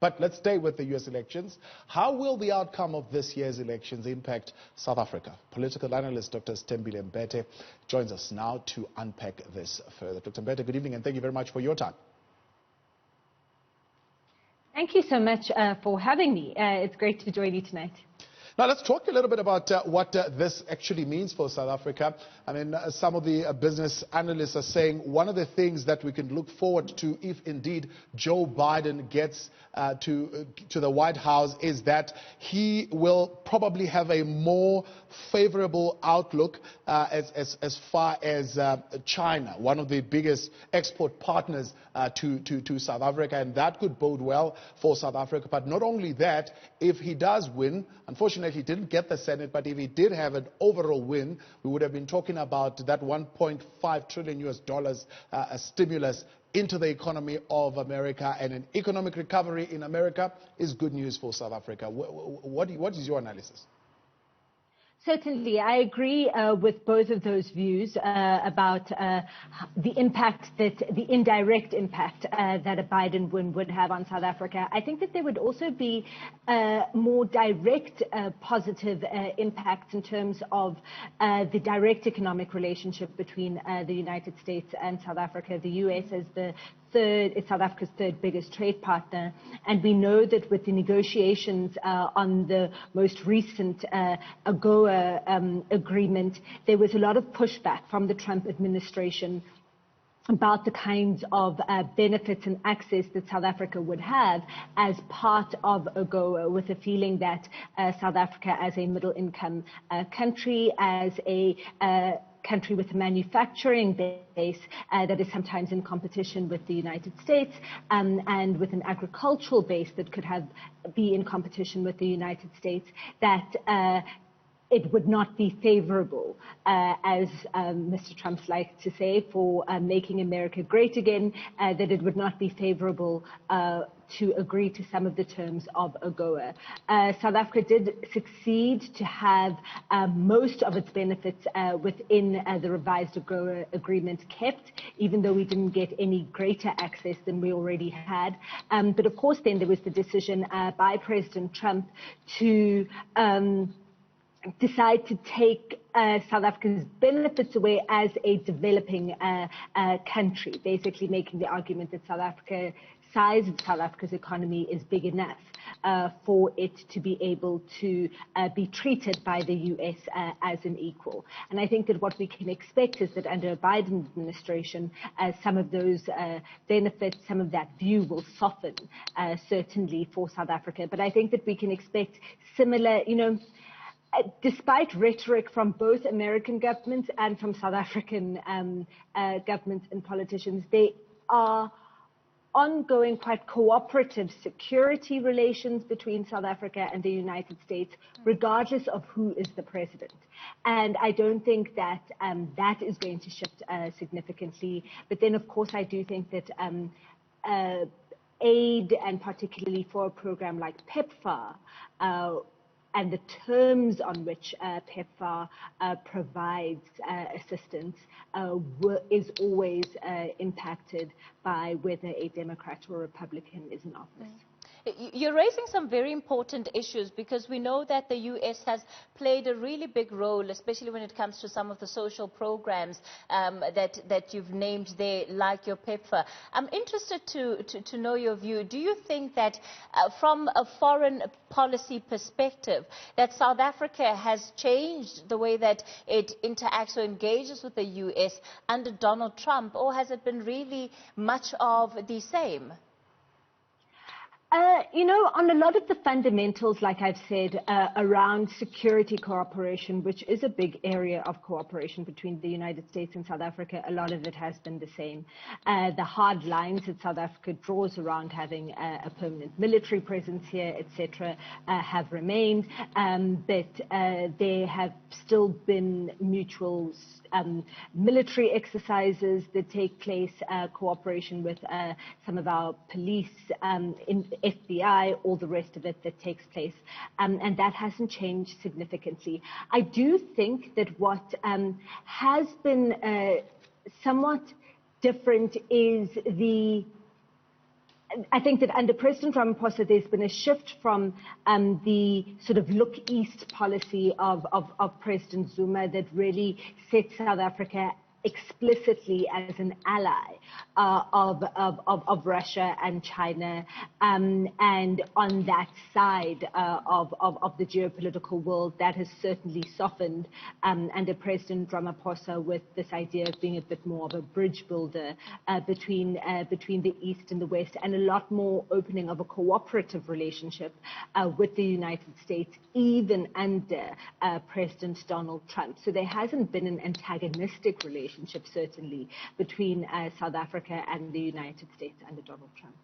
But let's stay with the U.S. elections. How will the outcome of this year's elections impact South Africa? Political analyst Dr. Sithembile Mbete joins us now to unpack this further. Dr. Mbete, good evening and thank you very much for your time. Thank you so much for having me. It's great to join you tonight. Now, let's talk a little bit about what this actually means for South Africa. I mean, some of the business analysts are saying one of the things that we can look forward to if indeed Joe Biden gets to the White House is that he will probably have a more favorable outlook as far as China, one of the biggest export partners to South Africa, and that could bode well for South Africa. But not only that, if he does win, unfortunately he didn't get the Senate, but if he did have an overall win, we would have been talking about that $1.5 trillion US stimulus into the economy of America, and an economic recovery in America is good news for South Africa. What is your analysis? Certainly, I agree with both of those views about the impact, the indirect impact that a Biden win would have on South Africa. I think that there would also be more direct positive impacts in terms of the direct economic relationship between the United States and South Africa. The U.S. is South Africa's third biggest trade partner, and we know that with the negotiations on the most recent AGOA agreement, there was a lot of pushback from the Trump administration about the kinds of benefits and access that South Africa would have as part of AGOA, with a feeling that South Africa as a middle-income country, as a country with a manufacturing base that is sometimes in competition with the United States, and with an agricultural base that could be in competition with the United States, that it would not be favorable, as Mr. Trump likes to say, for making America great again, that it would not be favorable to agree to some of the terms of AGOA. South Africa did succeed to have most of its benefits within the revised AGOA agreement kept, even though we didn't get any greater access than we already had. But of course, then there was the decision by President Trump to decide to take South Africa's benefits away as a developing country, basically making the argument that size of South Africa's economy is big enough for it to be able to be treated by the U.S. As an equal. And I think that what we can expect is that under a Biden administration, some of those benefits, some of that view will soften, certainly for South Africa. But I think that we can expect similar, despite rhetoric from both American governments and from South African governments and politicians, they are ongoing, quite cooperative security relations between South Africa and the United States, regardless of who is the president. And I don't think that that is going to shift significantly. But then, of course, I do think that aid, and particularly for a program like PEPFAR, and the terms on which PEPFAR provides assistance is always impacted by whether a Democrat or Republican is in office. You're raising some very important issues, because we know that the U.S. has played a really big role, especially when it comes to some of the social programs that you've named there, like your PEPFAR. I'm interested to know your view. Do you think that from a foreign policy perspective, that South Africa has changed the way that it interacts or engages with the U.S. under Donald Trump, or has it been really much of the same? On a lot of the fundamentals, like I've said, around security cooperation, which is a big area of cooperation between the United States and South Africa, a lot of it has been the same. The hard lines that South Africa draws around having a permanent military presence here, etc., have remained, but there have still been mutual military exercises that take place, cooperation with some of our police, in FBI, all the rest of it that takes place, and that hasn't changed significantly. I do think that what has been somewhat different is the I think that under President Ramaphosa, there's been a shift from the sort of look east policy of President Zuma that really sets South Africa explicitly as an ally of Russia and China, and on that side of the geopolitical world, that has certainly softened under President Ramaphosa, with this idea of being a bit more of a bridge builder between the East and the West, and a lot more opening of a cooperative relationship with the United States, even under President Donald Trump. So there hasn't been an antagonistic relationship, certainly, between South Africa and the United States under Donald Trump.